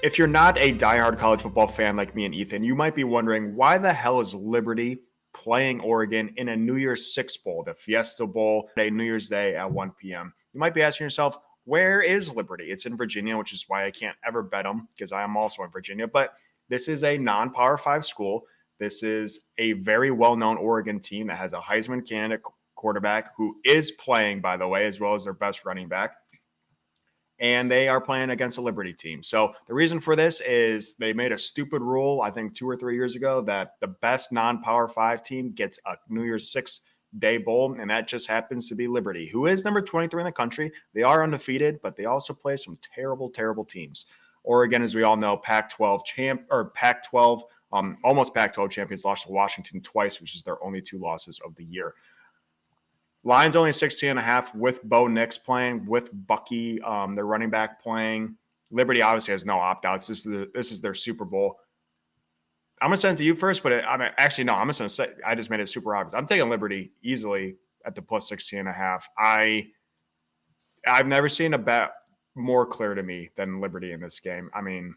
if you're not a diehard college football fan like me and Ethan, you might be wondering, why the hell is Liberty playing Oregon in a New Year's Six Bowl, the Fiesta Bowl, New Year's Day at 1 p.m.? You might be asking yourself, where is Liberty? It's in Virginia, which is why I can't ever bet them, because I am also in Virginia. But this is a non-Power 5 school. This is a very well-known Oregon team that has a Heisman candidate quarterback who is playing, by the way, as well as their best running back. And they are playing against a Liberty team. So the reason for this is they made a stupid rule, I think 2 or 3 years ago, that the best non-Power 5 team gets a New Year's Six-Day Bowl, and that just happens to be Liberty, who is number 23 in the country. They are undefeated, but they also play some terrible, terrible teams. Oregon, as we all know, Pac-12, almost Pac-12 champions, lost to Washington twice, which is their only 2 losses of the year. Lions only 16.5 with Bo Nix playing, with Bucky, their running back, playing. Liberty obviously has no opt-outs. This is their Super Bowl. I'm going to send it to you first, but I'm going to say I just made it super obvious. I'm taking Liberty easily at the plus 16.5. I've never seen a bet more clear to me than Liberty in this game. I mean,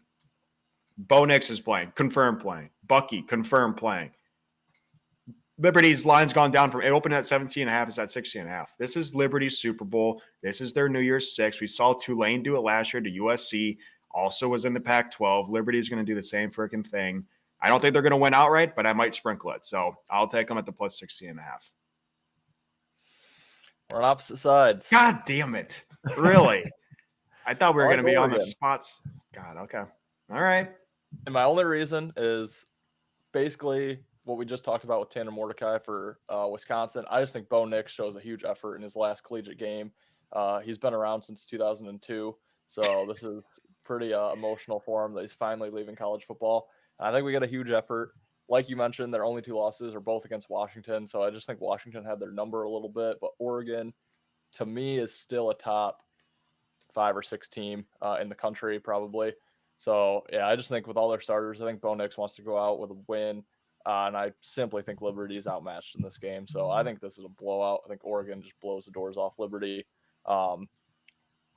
Bo Nix is playing, confirmed playing. Bucky, confirmed playing. Liberty's line's gone down from it opened at 17.5, it's at 16.5. This is Liberty's Super Bowl. This is their New Year's Six. We saw Tulane do it last year to USC. Also was in the Pac-12. Liberty's going to do the same freaking thing. I don't think they're going to win outright, but I might sprinkle it. So I'll take them at the plus 16.5. We're on opposite sides. God damn it. Really? I thought we were going to be on the spots. God, okay. All right. And my only reason is basically what we just talked about with Tanner Mordecai for Wisconsin. I just think Bo Nix shows a huge effort in his last collegiate game. He's been around since 2002, so this is pretty emotional for him that he's finally leaving college football. And I think we got a huge effort. Like you mentioned, their only 2 losses are both against Washington, so I just think Washington had their number a little bit. But Oregon, to me, is still a top 5 or 6 team in the country probably. So, yeah, I just think with all their starters, I think Bo Nix wants to go out with a win. And I simply think Liberty is outmatched in this game. So I think this is a blowout. I think Oregon just blows the doors off Liberty.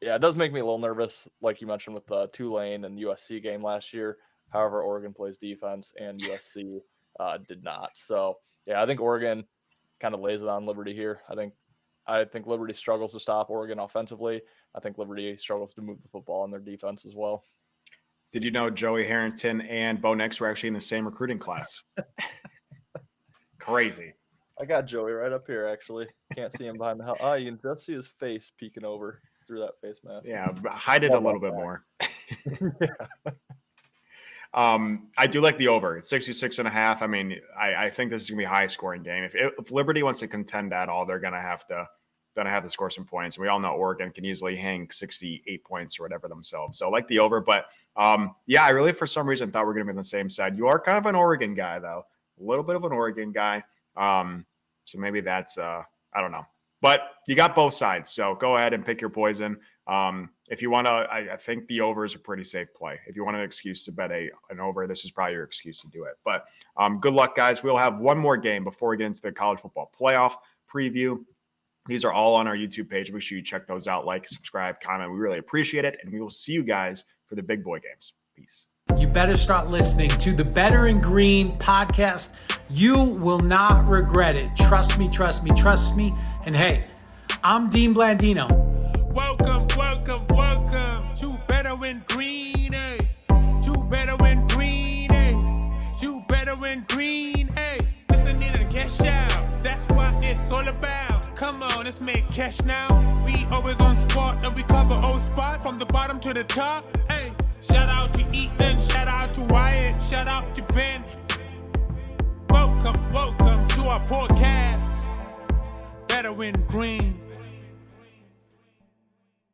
It does make me a little nervous, like you mentioned, with the Tulane and USC game last year. However, Oregon plays defense and USC did not. So, yeah, I think Oregon kind of lays it on Liberty here. I think Liberty struggles to stop Oregon offensively. I think Liberty struggles to move the football in their defense as well. Did you know Joey Harrington and Bo Nix were actually in the same recruiting class? Crazy. I got Joey right up here, actually. Can't see him behind the house. Oh, you can just see his face peeking over through that face mask. Yeah, hide it a little bit more. I do like the over. It's 66.5. I mean, I think this is going to be a high-scoring game. If Liberty wants to contend at all, they're going to have to score some points. And we all know Oregon can easily hang 68 points or whatever themselves. So I like the over. But, I really, for some reason, thought we were going to be on the same side. You are kind of an Oregon guy, though. A little bit of an Oregon guy. So maybe that's, I don't know. But you got both sides. So go ahead and pick your poison. If you want to, I think the over is a pretty safe play. If you want an excuse to bet an over, this is probably your excuse to do it. But good luck, guys. We'll have one more game before we get into the college football playoff preview. These are all on our YouTube page. Make sure you check those out. Like, subscribe, comment. We really appreciate it. And we will see you guys for the big boy games. Peace. You better start listening to the Better in Green podcast. You will not regret it. Trust me, trust me, trust me. And hey, I'm Dean Blandino. Welcome, welcome, welcome to Better in Green, eh? To Better in Green, eh? To Better in Green, eh? Listening and cash out. That's what it's all about. Come on, let's make cash now. We always on spot and we cover all spots from the bottom to the top. Hey, shout out to Ethan, shout out to Wyatt, shout out to Ben. Welcome, welcome to our podcast. Better in Green.